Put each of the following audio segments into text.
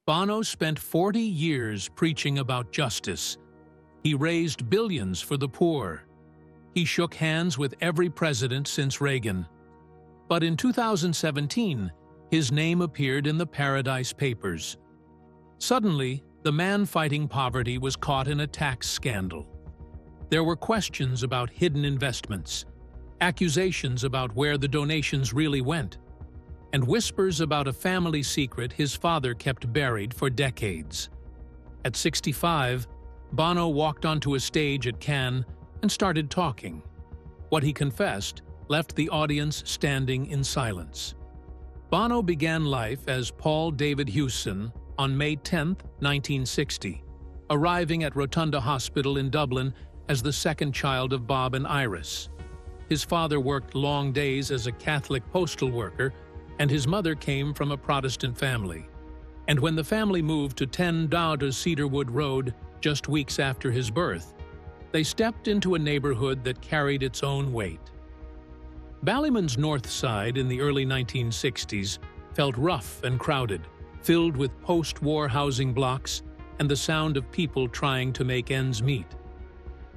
Bono spent 40 years preaching about justice. He raised billions for the poor. He shook hands with every president since Reagan. But in 2017, his name appeared in the Paradise Papers. Suddenly, the man fighting poverty was caught in a tax scandal. There were questions about hidden investments, accusations about where the donations really went, and whispers about a family secret his father kept buried for decades. At 65, Bono walked onto a stage at Cannes and started talking. What he confessed left the audience standing in silence. Bono began life as Paul David Hewson on May 10, 1960, arriving at Rotunda Hospital in Dublin as the second child of Bob and Iris. His father worked long days as a Catholic postal worker, and his mother came from a Protestant family. And when the family moved to 10 Dowda Cedarwood Road just weeks after his birth, they stepped into a neighborhood that carried its own weight. Ballymon's north side in the early 1960s felt rough and crowded, filled with post-war housing blocks and the sound of people trying to make ends meet.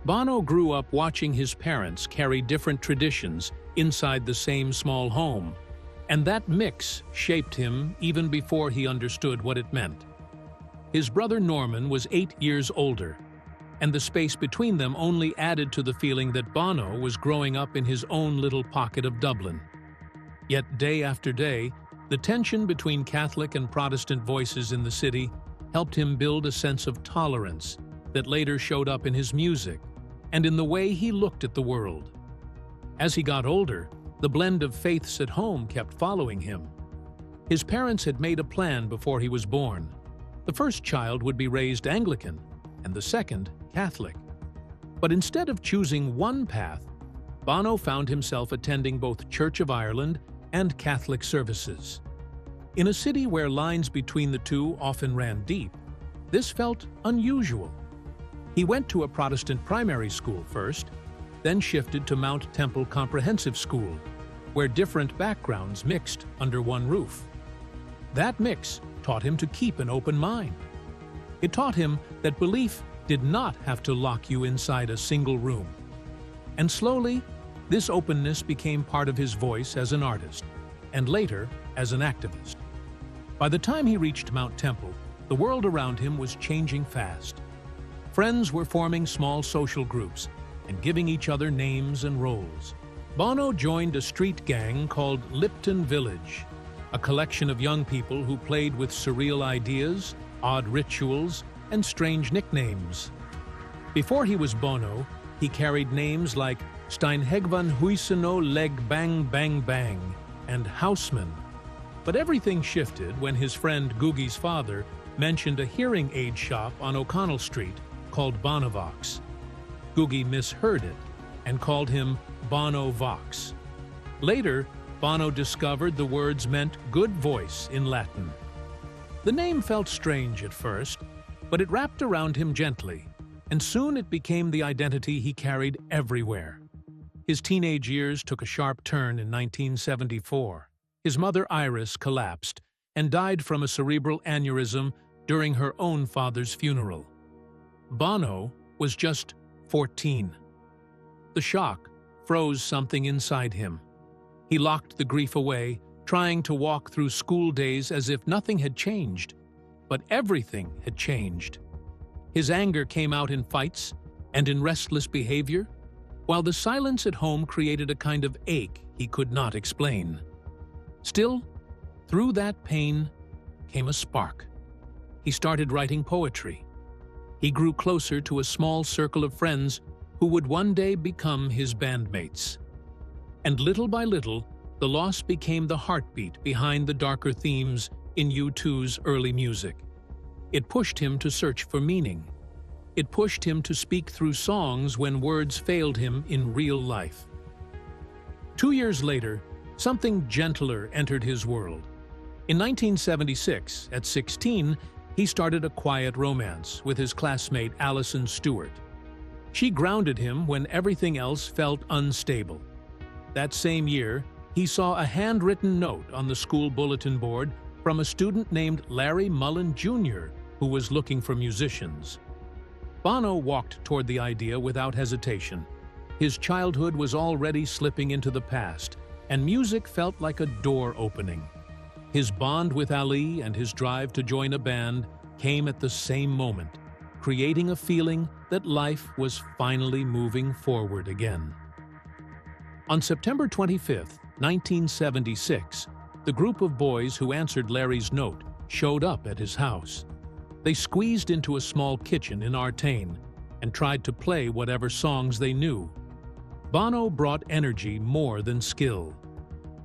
Bono grew up watching his parents carry different traditions inside the same small home, and that mix shaped him even before he understood what it meant. His brother Norman was 8 years older, and the space between them only added to the feeling that Bono was growing up in his own little pocket of Dublin. Yet day after day, the tension between Catholic and Protestant voices in the city helped him build a sense of tolerance that later showed up in his music and in the way he looked at the world. As he got older, the blend of faiths at home kept following him. His parents had made a plan before he was born. The first child would be raised Anglican, and the second Catholic. But instead of choosing one path, Bono found himself attending both Church of Ireland and Catholic services. In a city where lines between the two often ran deep, this felt unusual. He went to a Protestant primary school first, then shifted to Mount Temple Comprehensive School, where different backgrounds mixed under one roof. That mix taught him to keep an open mind. It taught him that belief did not have to lock you inside a single room. And slowly, this openness became part of his voice as an artist, and later as an activist. By the time he reached Mount Temple, the world around him was changing fast. Friends were forming small social groups and giving each other names and roles. Bono joined a street gang called Lipton Village, a collection of young people who played with surreal ideas, odd rituals, and strange nicknames. Before he was Bono, he carried names like Steinhegvan Huiseno Leg Bang Bang Bang and Houseman. But everything shifted when his friend Googie's father mentioned a hearing aid shop on O'Connell Street called Bonovox. Googie misheard it and called him Bono Vox. Later, Bono discovered the words meant good voice in Latin. The name felt strange at first, but it wrapped around him gently, and soon it became the identity he carried everywhere. His teenage years took a sharp turn in 1974. His mother Iris collapsed and died from a cerebral aneurysm during her own father's funeral. Bono was just 14. The shock froze something inside him. He locked the grief away, trying to walk through school days as if nothing had changed. But everything had changed. His anger came out in fights and in restless behavior, while the silence at home created a kind of ache he could not explain. Still, through that pain came a spark. He started writing poetry. He grew closer to a small circle of friends who would one day become his bandmates. And little by little, the loss became the heartbeat behind the darker themes in U2's early music. It pushed him to search for meaning. It pushed him to speak through songs when words failed him in real life. 2 years later, something gentler entered his world. In 1976, at 16, he started a quiet romance with his classmate Alison Stewart. She grounded him when everything else felt unstable. That same year, he saw a handwritten note on the school bulletin board from a student named Larry Mullen Jr., who was looking for musicians. Bono walked toward the idea without hesitation. His childhood was already slipping into the past, and music felt like a door opening. His bond with Ali and his drive to join a band came at the same moment, creating a feeling that life was finally moving forward again. On September 25, 1976, the group of boys who answered Larry's note showed up at his house. They squeezed into a small kitchen in Artane and tried to play whatever songs they knew. Bono brought energy more than skill.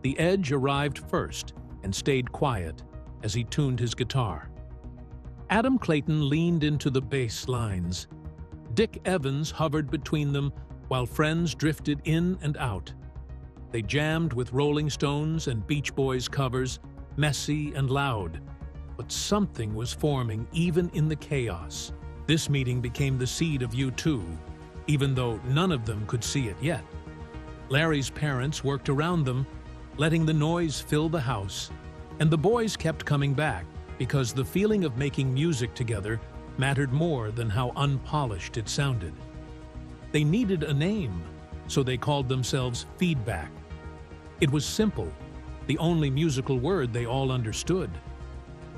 The Edge arrived first and stayed quiet as he tuned his guitar. Adam Clayton leaned into the bass lines. Dick Evans hovered between them while friends drifted in and out. They jammed with Rolling Stones and Beach Boys covers, messy and loud. But something was forming even in the chaos. This meeting became the seed of U2, even though none of them could see it yet. Larry's parents worked around them, letting the noise fill the house, and the boys kept coming back because the feeling of making music together mattered more than how unpolished it sounded. They needed a name, so they called themselves Feedback. It was simple, the only musical word they all understood.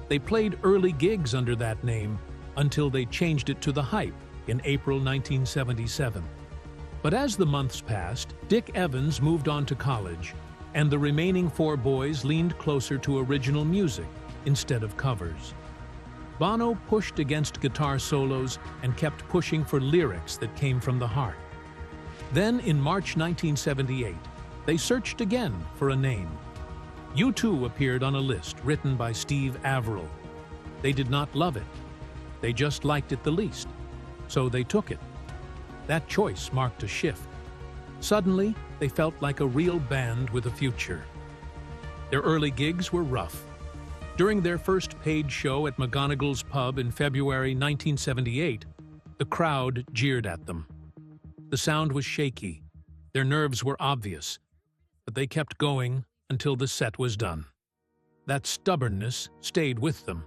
They played early gigs under that name until they changed it to The Hype in April 1977. But as the months passed, Dick Evans moved on to college, and the remaining four boys leaned closer to original music instead of covers. Bono pushed against guitar solos and kept pushing for lyrics that came from the heart. Then, in March 1978, they searched again for a name. U2 appeared on a list written by Steve Averill. They did not love it. They just liked it the least. So they took it. That choice marked a shift. Suddenly, they felt like a real band with a future. Their early gigs were rough. During their first paid show at McGonagall's Pub in February 1978, the crowd jeered at them. The sound was shaky. Their nerves were obvious. But they kept going until the set was done. That stubbornness stayed with them.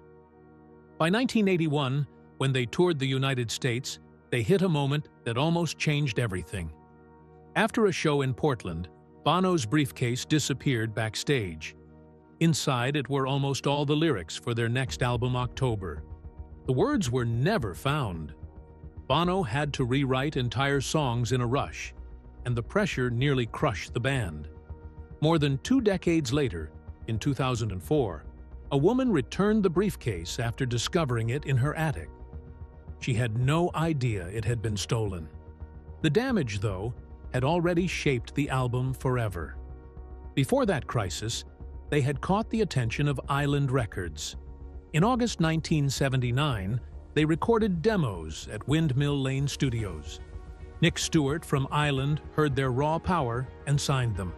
By 1981, when they toured the United States, they hit a moment that almost changed everything. After a show in Portland, Bono's briefcase disappeared backstage. Inside it were almost all the lyrics for their next album, October. The words were never found. Bono had to rewrite entire songs in a rush, and the pressure nearly crushed the band. More than 2 decades later, in 2004, a woman returned the briefcase after discovering it in her attic. She had no idea it had been stolen. The damage, though, had already shaped the album forever. Before that crisis, they had caught the attention of Island Records. In August 1979, they recorded demos at Windmill Lane Studios. Nick Stewart from Island heard their raw power and signed them.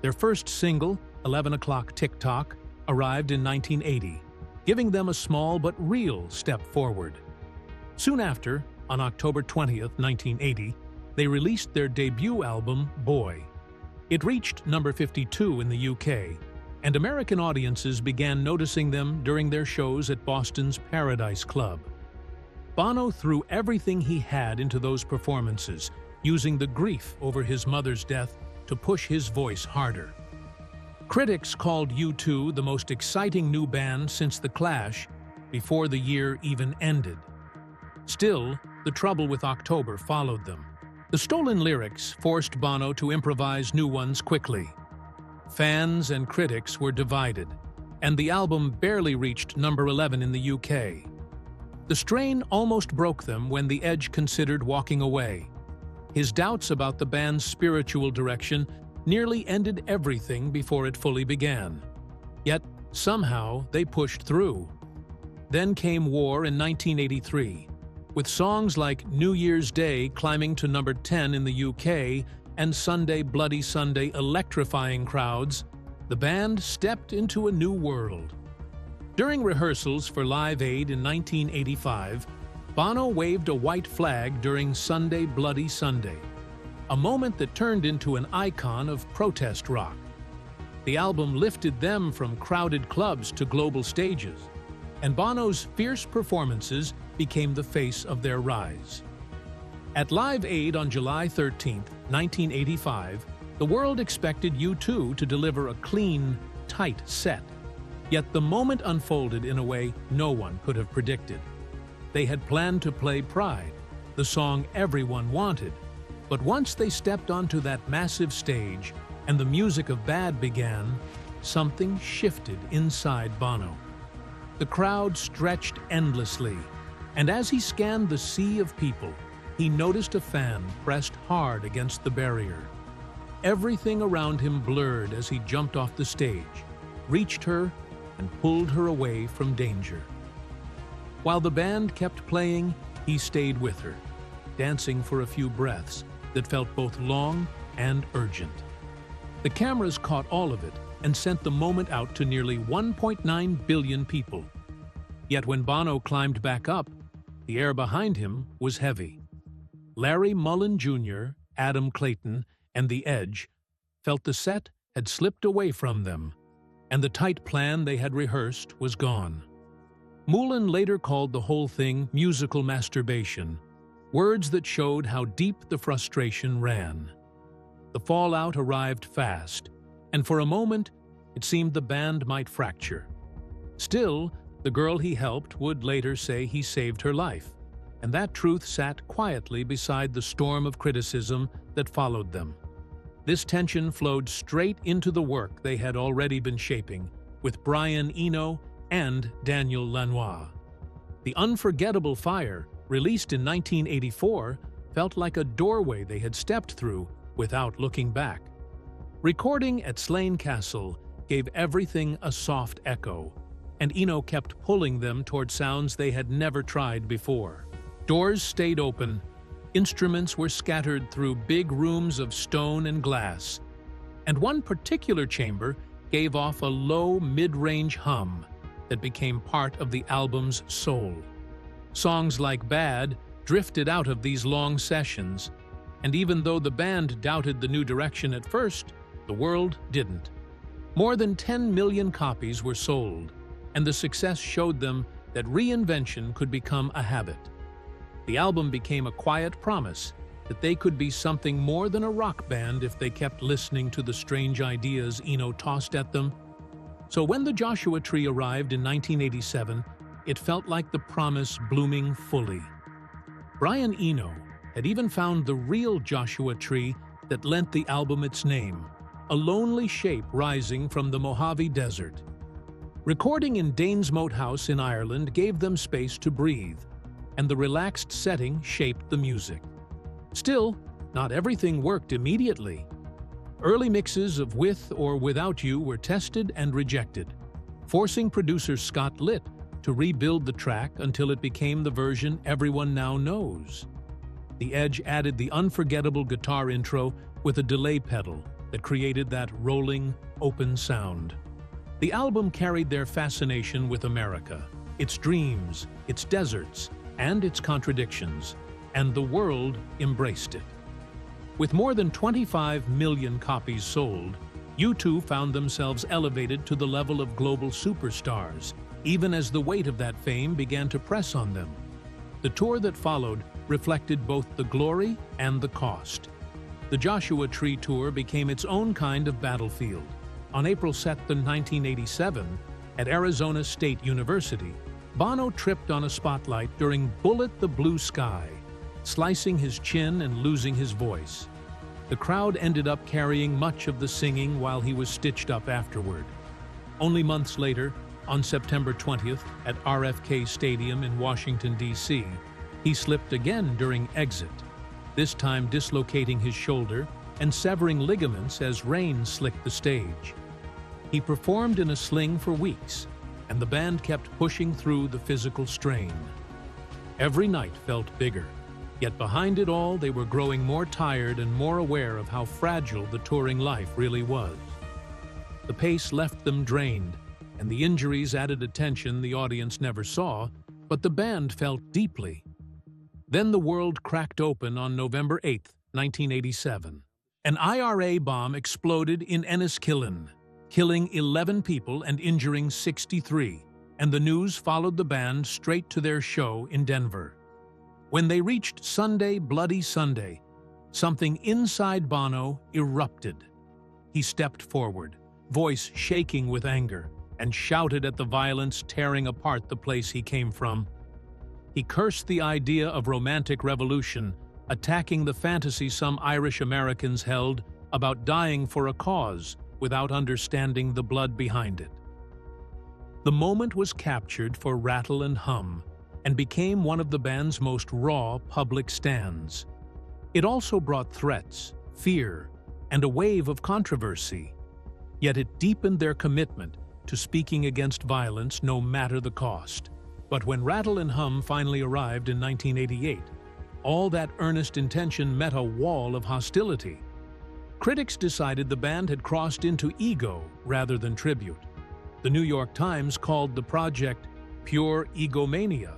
Their first single, 11 O'Clock Tick-Tock, arrived in 1980, giving them a small but real step forward. Soon after, on October 20th, 1980, they released their debut album, Boy. It reached number 52 in the UK, and American audiences began noticing them during their shows at Boston's Paradise Club. Bono threw everything he had into those performances, using the grief over his mother's death to push his voice harder. Critics called U2 the most exciting new band since The Clash, before the year even ended. Still, the trouble with October followed them. The stolen lyrics forced Bono to improvise new ones quickly. Fans and critics were divided, and the album barely reached number 11 in the UK. The strain almost broke them when The Edge considered walking away. His doubts about the band's spiritual direction nearly ended everything before it fully began. Yet, somehow, they pushed through. Then came War in 1983, with songs like New Year's Day climbing to number 10 in the UK and Sunday Bloody Sunday electrifying crowds. The band stepped into a new world. During rehearsals for Live Aid in 1985, Bono waved a white flag during Sunday Bloody Sunday, a moment that turned into an icon of protest rock. The album lifted them from crowded clubs to global stages, and Bono's fierce performances became the face of their rise. At Live Aid on July 13, 1985, the world expected U2 to deliver a clean, tight set. Yet the moment unfolded in a way no one could have predicted. They had planned to play Pride, the song everyone wanted, but once they stepped onto that massive stage and the music of Bad began, something shifted inside Bono. The crowd stretched endlessly, and as he scanned the sea of people, he noticed a fan pressed hard against the barrier. Everything around him blurred as he jumped off the stage, reached her, and pulled her away from danger. While the band kept playing, he stayed with her, dancing for a few breaths that felt both long and urgent. The cameras caught all of it and sent the moment out to nearly 1.9 billion people. Yet when Bono climbed back up, the air behind him was heavy. Larry Mullen Jr., Adam Clayton, and The Edge felt the set had slipped away from them, and the tight plan they had rehearsed was gone. Mullen later called the whole thing musical masturbation, words that showed how deep the frustration ran. The fallout arrived fast, and for a moment, it seemed the band might fracture. Still, the girl he helped would later say he saved her life, and that truth sat quietly beside the storm of criticism that followed them. This tension flowed straight into the work they had already been shaping, with Brian Eno and Daniel Lanois. The Unforgettable Fire, released in 1984, felt like a doorway they had stepped through without looking back. Recording at Slane Castle gave everything a soft echo, and Eno kept pulling them toward sounds they had never tried before. Doors stayed open, instruments were scattered through big rooms of stone and glass, and one particular chamber gave off a low, mid-range hum that became part of the album's soul. Songs like Bad drifted out of these long sessions, and even though the band doubted the new direction at first, the world didn't. More than 10 million copies were sold, and the success showed them that reinvention could become a habit. The album became a quiet promise that they could be something more than a rock band if they kept listening to the strange ideas Eno tossed at them. So when the Joshua Tree arrived in 1987, it felt like the promise blooming fully. Brian Eno had even found the real Joshua Tree that lent the album its name, a lonely shape rising from the Mojave Desert. Recording in Danesmoat House in Ireland gave them space to breathe, and the relaxed setting shaped the music. Still, not everything worked immediately. Early mixes of With or Without You were tested and rejected, forcing producer Scott Litt to rebuild the track until it became the version everyone now knows. The Edge added the unforgettable guitar intro with a delay pedal that created that rolling, open sound. The album carried their fascination with America, its dreams, its deserts, and its contradictions, and the world embraced it. With more than 25 million copies sold, U2 found themselves elevated to the level of global superstars, even as the weight of that fame began to press on them. The tour that followed reflected both the glory and the cost. The Joshua Tree Tour became its own kind of battlefield. On April 2, 1987, at Arizona State University, Bono tripped on a spotlight during Bullet the Blue Sky, slicing his chin and losing his voice. The crowd ended up carrying much of the singing while he was stitched up afterward. Only months later, on September 20th at RFK Stadium in Washington, D.C., he slipped again during Exit, this time dislocating his shoulder and severing ligaments as rain slicked the stage. He performed in a sling for weeks, and the band kept pushing through the physical strain. Every night felt bigger, yet behind it all they were growing more tired and more aware of how fragile the touring life really was. The pace left them drained, and the injuries added a tension the audience never saw, but the band felt deeply. Then the world cracked open on November 8, 1987. An IRA bomb exploded in Enniskillen. killing 11 people and injuring 63, and the news followed the band straight to their show in Denver. When they reached Sunday, Bloody Sunday, something inside Bono erupted. He stepped forward, voice shaking with anger, and shouted at the violence tearing apart the place he came from. He cursed the idea of romantic revolution, attacking the fantasy some Irish Americans held about dying for a cause without understanding the blood behind it. The moment was captured for Rattle and Hum and became one of the band's most raw public stands. It also brought threats, fear, and a wave of controversy. Yet it deepened their commitment to speaking against violence no matter the cost. But when Rattle and Hum finally arrived in 1988, all that earnest intention met a wall of hostility. Critics decided the band had crossed into ego rather than tribute. The New York Times called the project pure egomania.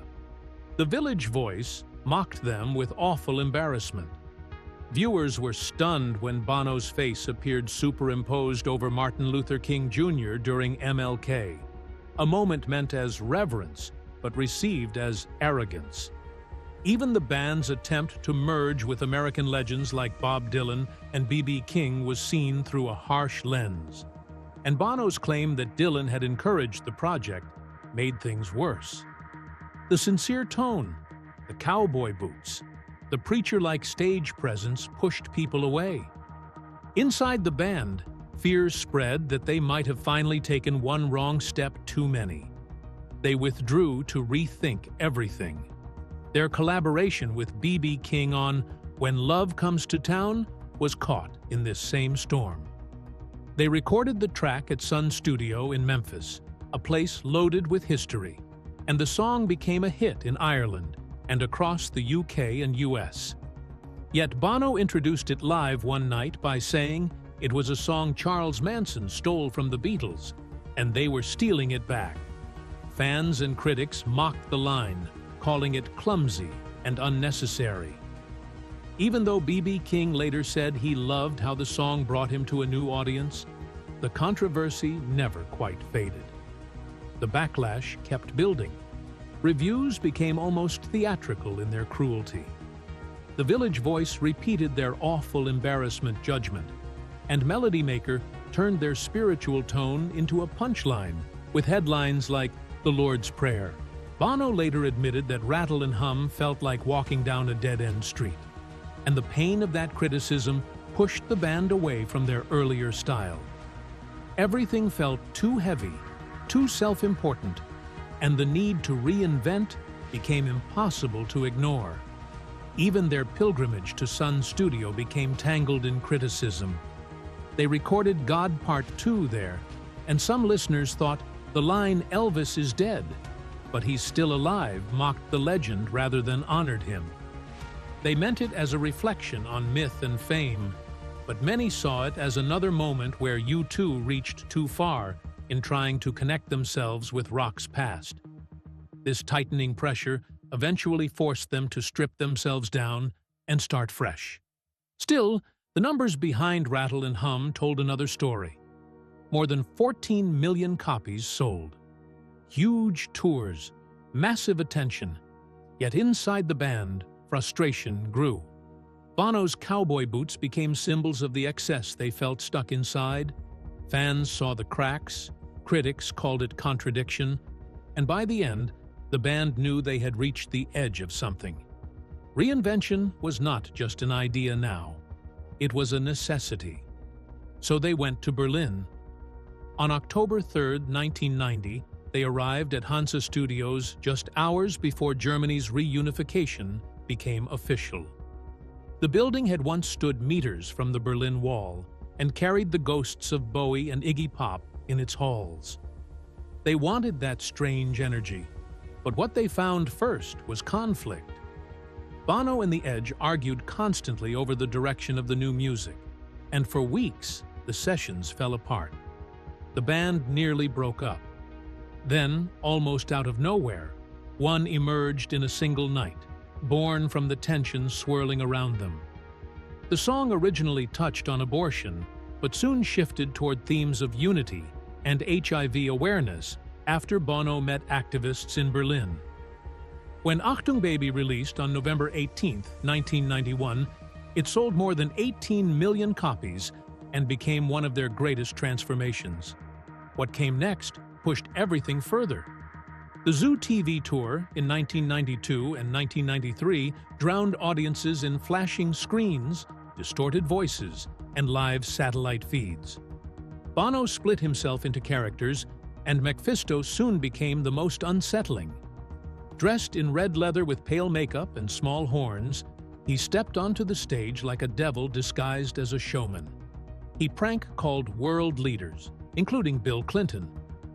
The Village Voice mocked them with awful embarrassment. Viewers were stunned when Bono's face appeared superimposed over Martin Luther King Jr. during MLK, a moment meant as reverence but received as arrogance. Even the band's attempt to merge with American legends like Bob Dylan and B.B. King was seen through a harsh lens. And Bono's claim that Dylan had encouraged the project made things worse. The sincere tone, the cowboy boots, the preacher-like stage presence pushed people away. Inside the band, fears spread that they might have finally taken one wrong step too many. They withdrew to rethink everything. Their collaboration with B.B. King on When Love Comes to Town was caught in this same storm. They recorded the track at Sun Studio in Memphis, a place loaded with history, and the song became a hit in Ireland and across the UK and US. Yet Bono introduced it live one night by saying it was a song Charles Manson stole from the Beatles, and they were stealing it back. Fans and critics mocked the line, calling it clumsy and unnecessary. Even though B.B. King later said he loved how the song brought him to a new audience, the controversy never quite faded. The backlash kept building. Reviews became almost theatrical in their cruelty. The Village Voice repeated their awful embarrassment judgment, and Melody Maker turned their spiritual tone into a punchline with headlines like The Lord's Prayer. Bono later admitted that Rattle and Hum felt like walking down a dead-end street, and the pain of that criticism pushed the band away from their earlier style. Everything felt too heavy, too self-important, and the need to reinvent became impossible to ignore. Even their pilgrimage to Sun Studio became tangled in criticism. They recorded God Part 2 there, and some listeners thought the line "Elvis is dead, but he's still alive" mocked the legend rather than honored him. They meant it as a reflection on myth and fame, but many saw it as another moment where U2 reached too far in trying to connect themselves with rock's past. This tightening pressure eventually forced them to strip themselves down and start fresh. Still, the numbers behind Rattle and Hum told another story. More than 14 million copies sold. Huge tours, massive attention. Yet inside the band, frustration grew. Bono's cowboy boots became symbols of the excess they felt stuck inside. Fans saw the cracks, critics called it contradiction, and by the end, the band knew they had reached the edge of something. Reinvention was not just an idea now. It was a necessity. So they went to Berlin. On October 3, 1990, they arrived at Hansa Studios just hours before Germany's reunification became official. The building had once stood meters from the Berlin Wall and carried the ghosts of Bowie and Iggy Pop in its halls. They wanted that strange energy, but what they found first was conflict. Bono and The Edge argued constantly over the direction of the new music, and for weeks, the sessions fell apart. The band nearly broke up. Then, almost out of nowhere, one emerged in a single night, born from the tension swirling around them. The song originally touched on abortion, but soon shifted toward themes of unity and HIV awareness after Bono met activists in Berlin. When Achtung Baby released on November 18, 1991, it sold more than 18 million copies and became one of their greatest transformations. What came next pushed everything further. The Zoo TV tour in 1992 and 1993 drowned audiences in flashing screens, distorted voices, and live satellite feeds. Bono split himself into characters, and Mephisto soon became the most unsettling. Dressed in red leather with pale makeup and small horns, he stepped onto the stage like a devil disguised as a showman. He prank-called world leaders, including Bill Clinton,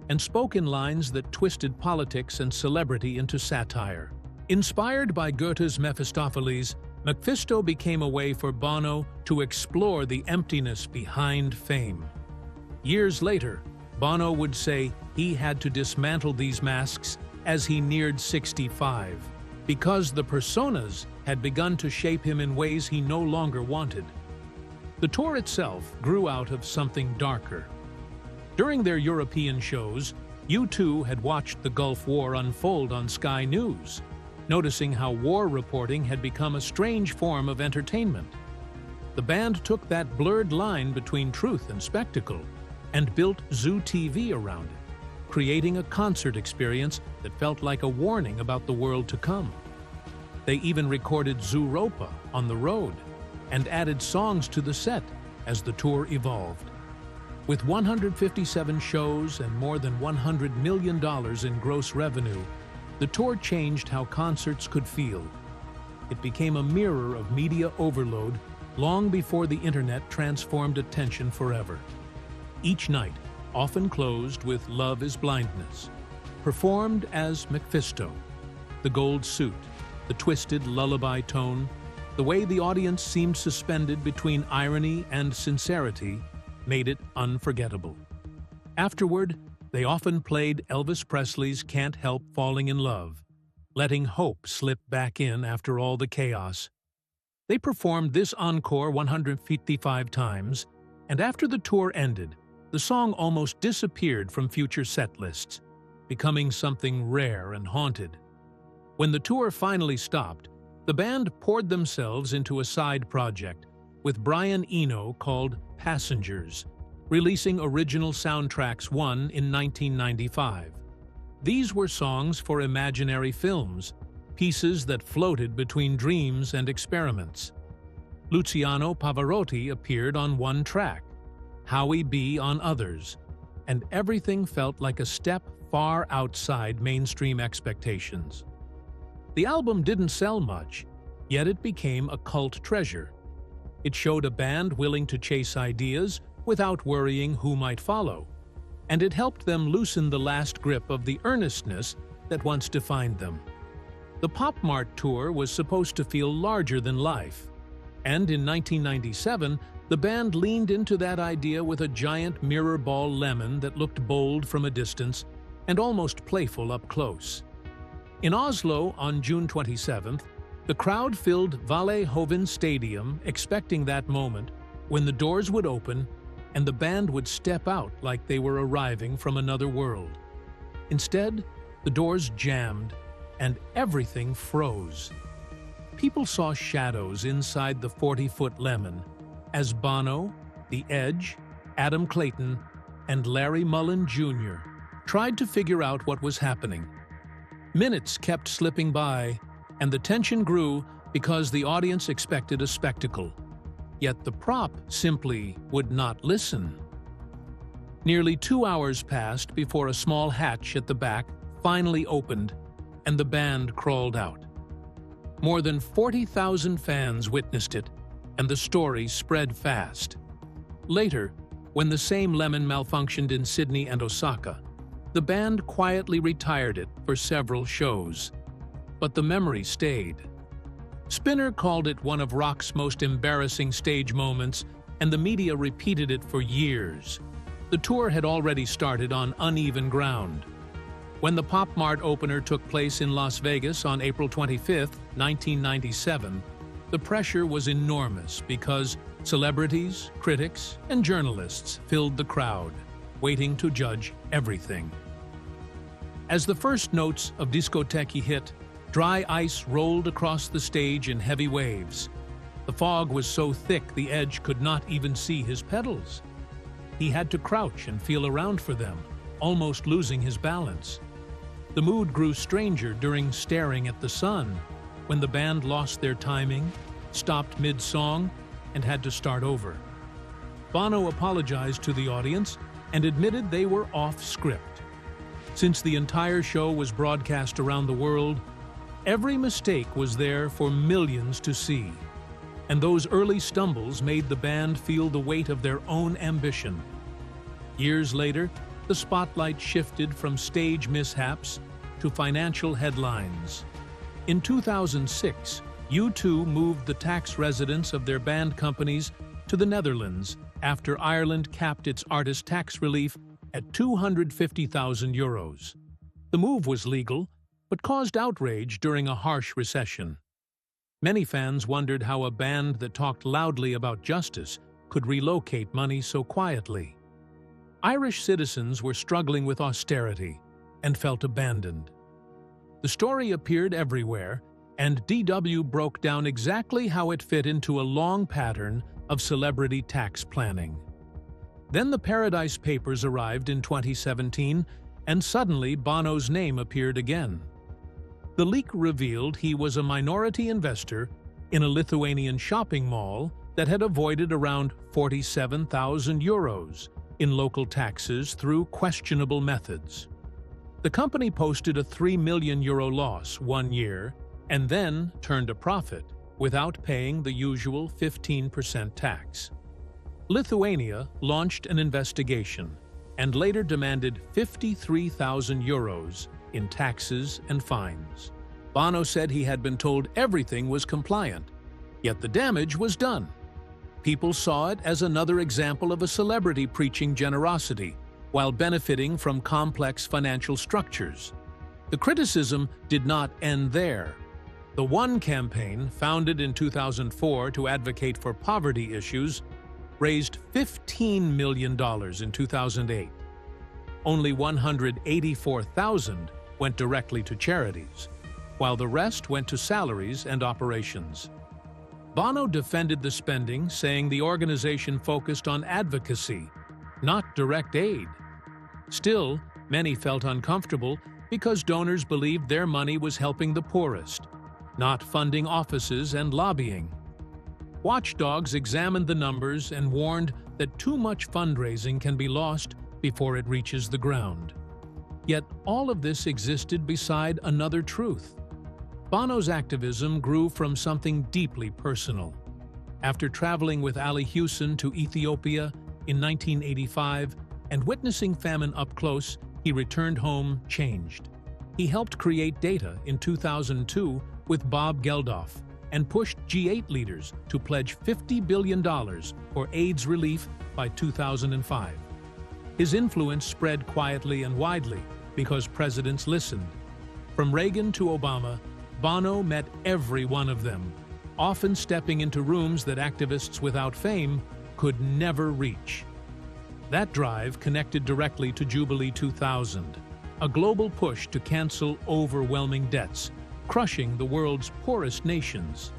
and spoke in lines that twisted politics and celebrity into satire. Inspired by Goethe's Mephistopheles, Mephisto became a way for Bono to explore the emptiness behind fame. Years later, Bono would say he had to dismantle these masks as he neared 65, because the personas had begun to shape him in ways he no longer wanted. The tour itself grew out of something darker. During their European shows, U2 had watched the Gulf War unfold on Sky News, noticing how war reporting had become a strange form of entertainment. The band took that blurred line between truth and spectacle and built Zoo TV around it, creating a concert experience that felt like a warning about the world to come. They even recorded Zooropa on the road and added songs to the set as the tour evolved. With 157 shows and more than $100 million in gross revenue, the tour changed how concerts could feel. It became a mirror of media overload long before the internet transformed attention forever. Each night, often closed with Love is Blindness, performed as Mephisto. The gold suit, the twisted lullaby tone, the way the audience seemed suspended between irony and sincerity made it unforgettable. Afterward, they often played Elvis Presley's Can't Help Falling in Love, letting hope slip back in after all the chaos. They performed this encore 155 times, and after the tour ended, the song almost disappeared from future set lists, becoming something rare and haunted. When the tour finally stopped, the band poured themselves into a side project with Brian Eno called Passengers, releasing original soundtracks one in 1995. These were songs for imaginary films, pieces that floated between dreams and experiments. Luciano Pavarotti appeared on one track, Howie B on others, and everything felt like a step far outside mainstream expectations. The album didn't sell much, yet it became a cult treasure. It showed a band willing to chase ideas without worrying who might follow, and it helped them loosen the last grip of the earnestness that once defined them. The Pop Mart tour was supposed to feel larger than life, and in 1997, the band leaned into that idea with a giant mirror ball lemon that looked bold from a distance and almost playful up close. In Oslo on June 27th, the crowd filled Valle Hovin Stadium expecting that moment when the doors would open and the band would step out like they were arriving from another world. Instead, the doors jammed and everything froze. People saw shadows inside the 40-foot lemon as Bono, The Edge, Adam Clayton, and Larry Mullen Jr. tried to figure out what was happening. Minutes kept slipping by, and the tension grew because the audience expected a spectacle. Yet the prop simply would not listen. Nearly 2 hours passed before a small hatch at the back finally opened, and the band crawled out. More than 40,000 fans witnessed it, and the story spread fast. Later, when the same lemon malfunctioned in Sydney and Osaka, the band quietly retired it for several shows. But the memory stayed. Spinner called it one of rock's most embarrassing stage moments, and the media repeated it for years. The tour had already started on uneven ground. When the Pop Mart opener took place in Las Vegas on April 25, 1997, the pressure was enormous because Celebrities, critics, and journalists filled the crowd, waiting to judge everything. As the first notes of Discoteque hit, dry ice rolled across the stage in heavy waves. The fog was so thick the Edge could not even see his pedals. He had to crouch and feel around for them, almost losing his balance. The mood grew stranger during Staring at the Sun, when the band lost their timing, stopped mid-song, and had to start over. Bono apologized to the audience and admitted they were off script. Since the entire show was broadcast around the world, every mistake was there for millions to see. And those early stumbles made the band feel the weight of their own ambition. Years later, the spotlight shifted from stage mishaps to financial headlines. In 2006, U2 moved the tax residence of their band companies to the Netherlands after Ireland capped its artist tax relief at €250,000. The move was legal, but caused outrage during a harsh recession. Many fans wondered how a band that talked loudly about justice could relocate money so quietly. Irish citizens were struggling with austerity and felt abandoned. The story appeared everywhere, and DW broke down exactly how it fit into a long pattern of celebrity tax planning. Then the Paradise Papers arrived in 2017, and suddenly Bono's name appeared again. The leak revealed he was a minority investor in a Lithuanian shopping mall that had avoided around €47,000 in local taxes through questionable methods. The company posted a €3 million loss one year and then turned a profit without paying the usual 15% tax. Lithuania launched an investigation and later demanded €53,000 in taxes and fines. Bono said he had been told everything was compliant, yet the damage was done. People saw it as another example of a celebrity preaching generosity while benefiting from complex financial structures. The criticism did not end there. The One campaign, founded in 2004 to advocate for poverty issues, raised $15 million in 2008. Only $184,000 went directly to charities, while the rest went to salaries and operations. Bono defended the spending, saying the organization focused on advocacy, not direct aid. Still, many felt uncomfortable because donors believed their money was helping the poorest, not funding offices and lobbying. Watchdogs examined the numbers and warned that too much fundraising can be lost before it reaches the ground. Yet all of this existed beside another truth. Bono's activism grew from something deeply personal. After traveling with Ali Hewson to Ethiopia in 1985 and witnessing famine up close, he returned home changed. He helped create Data in 2002 with Bob Geldof and pushed G8 leaders to pledge $50 billion for AIDS relief by 2005. His influence spread quietly and widely because presidents listened. From Reagan to Obama, Bono met every one of them, often stepping into rooms that activists without fame could never reach. That drive connected directly to Jubilee 2000, a global push to cancel overwhelming debts, crushing the world's poorest nations.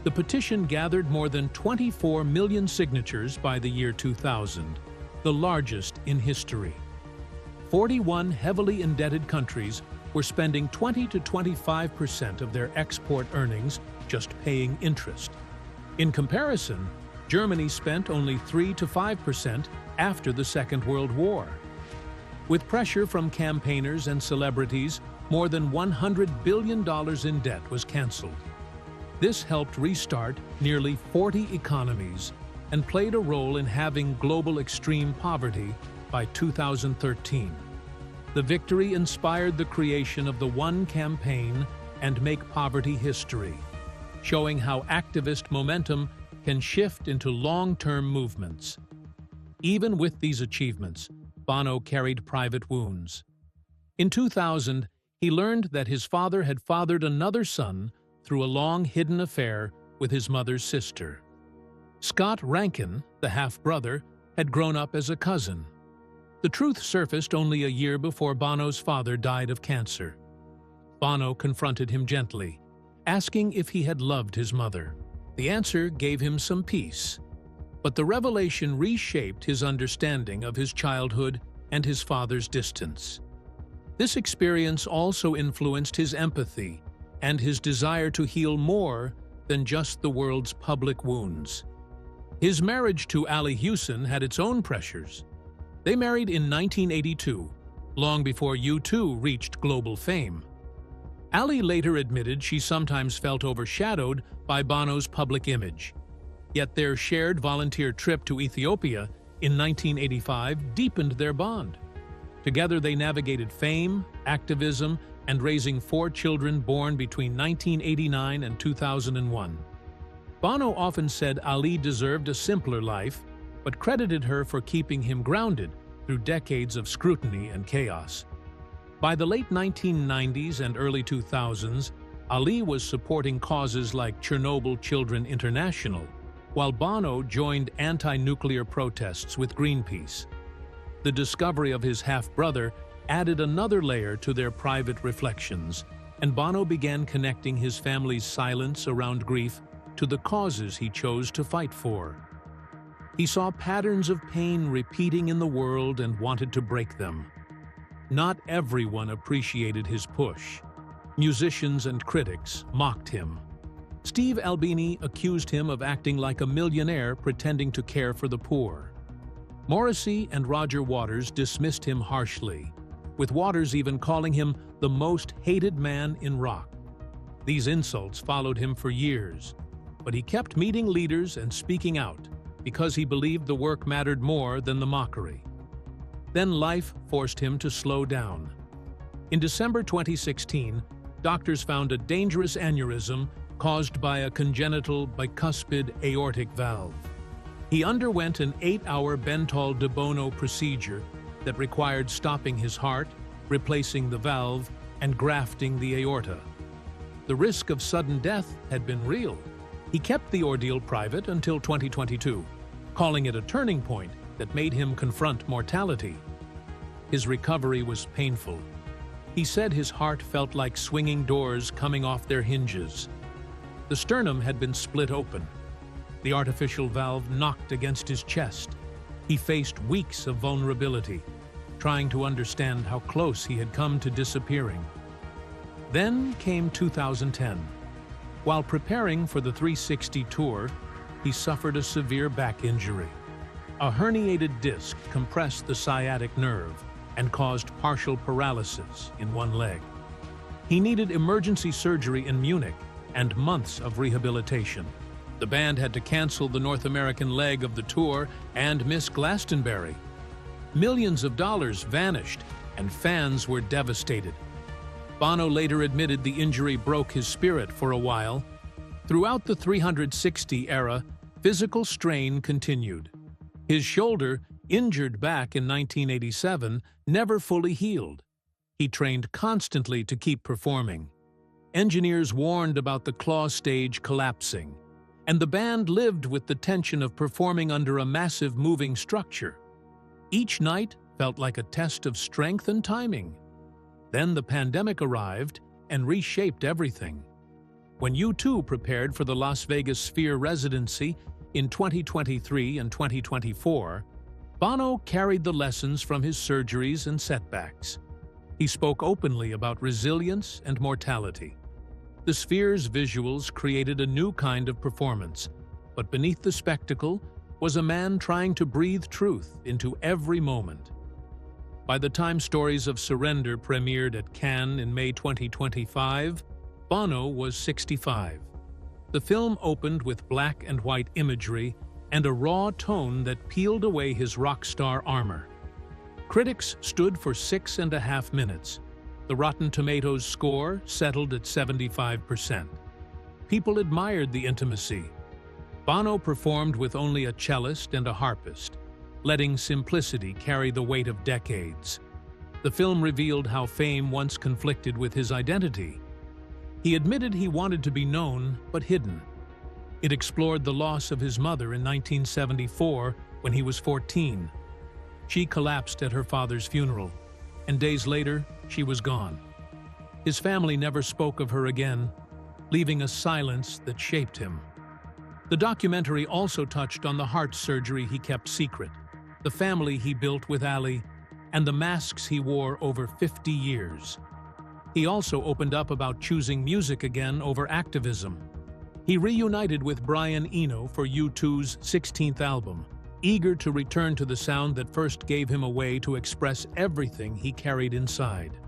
The petition gathered more than 24 million signatures by the year 2000, the largest in history. 41 heavily indebted countries were spending 20 to 25% of their export earnings just paying interest. In comparison, Germany spent only 3 to 5% after the Second World War. With pressure from campaigners and celebrities, more than $100 billion in debt was canceled. This helped restart nearly 40 economies and played a role in halving global extreme poverty by 2013. The victory inspired the creation of the One campaign and Make Poverty History, showing how activist momentum can shift into long-term movements. Even with these achievements, Bono carried private wounds. In 2000, he learned that his father had fathered another son through a long hidden affair with his mother's sister. Scott Rankin, the half-brother, had grown up as a cousin. The truth surfaced only a year before Bono's father died of cancer. Bono confronted him gently, asking if he had loved his mother. The answer gave him some peace, but the revelation reshaped his understanding of his childhood and his father's distance. This experience also influenced his empathy and his desire to heal more than just the world's public wounds. His marriage to Ali Hewson had its own pressures. They married in 1982, long before U2 reached global fame. Ali later admitted she sometimes felt overshadowed by Bono's public image. Yet their shared volunteer trip to Ethiopia in 1985 deepened their bond. Together they navigated fame, activism, and raising 4 children born between 1989 and 2001. Bono often said Ali deserved a simpler life, but credited her for keeping him grounded through decades of scrutiny and chaos. By the late 1990s and early 2000s, Ali was supporting causes like Chernobyl Children International, while Bono joined anti-nuclear protests with Greenpeace. The discovery of his half-brother added another layer to their private reflections, and Bono began connecting his family's silence around grief to the causes he chose to fight for. He saw patterns of pain repeating in the world and wanted to break them. Not everyone appreciated his push. Musicians and critics mocked him. Steve Albini accused him of acting like a millionaire pretending to care for the poor. Morrissey and Roger Waters dismissed him harshly, with Waters even calling him the most hated man in rock. These insults followed him for years, but he kept meeting leaders and speaking out because he believed the work mattered more than the mockery. Then life forced him to slow down. In December 2016, doctors found a dangerous aneurysm caused by a congenital bicuspid aortic valve. He underwent an 8-hour Bentall de Bono procedure that required stopping his heart, replacing the valve, and grafting the aorta. The risk of sudden death had been real. He kept the ordeal private until 2022, calling it a turning point that made him confront mortality. His recovery was painful. He said his heart felt like swinging doors coming off their hinges. The sternum had been split open. The artificial valve knocked against his chest. He faced weeks of vulnerability, trying to understand how close he had come to disappearing. Then came 2010. While preparing for the 360 tour, he suffered a severe back injury. A herniated disc compressed the sciatic nerve and caused partial paralysis in one leg. He needed emergency surgery in Munich and months of rehabilitation. The band had to cancel the North American leg of the tour and miss Glastonbury. Millions of dollars vanished, and fans were devastated. Bono later admitted the injury broke his spirit for a while. Throughout the 360 era, physical strain continued. His shoulder, injured back in 1987, never fully healed. He trained constantly to keep performing. Engineers warned about the claw stage collapsing, and the band lived with the tension of performing under a massive moving structure. Each night felt like a test of strength and timing. Then the pandemic arrived and reshaped everything. When U2 prepared for the Las Vegas Sphere residency in 2023 and 2024, Bono carried the lessons from his surgeries and setbacks. He spoke openly about resilience and mortality. The Sphere's visuals created a new kind of performance, but beneath the spectacle was a man trying to breathe truth into every moment. By the time Stories of Surrender premiered at Cannes in May 2025, Bono was 65. The film opened with black and white imagery and a raw tone that peeled away his rock star armor. Critics stood for 6.5 minutes. The Rotten Tomatoes score settled at 75%. People admired the intimacy. Bono performed with only a cellist and a harpist, letting simplicity carry the weight of decades. The film revealed how fame once conflicted with his identity. He admitted he wanted to be known but hidden. It explored the loss of his mother in 1974 when he was 14. She collapsed at her father's funeral, and days later, she was gone. His family never spoke of her again, leaving a silence that shaped him. The documentary also touched on the heart surgery he kept secret, the family he built with Ali, and the masks he wore over 50 years. He also opened up about choosing music again over activism. He reunited with Brian Eno for U2's 16th album, eager to return to the sound that first gave him a way to express everything he carried inside.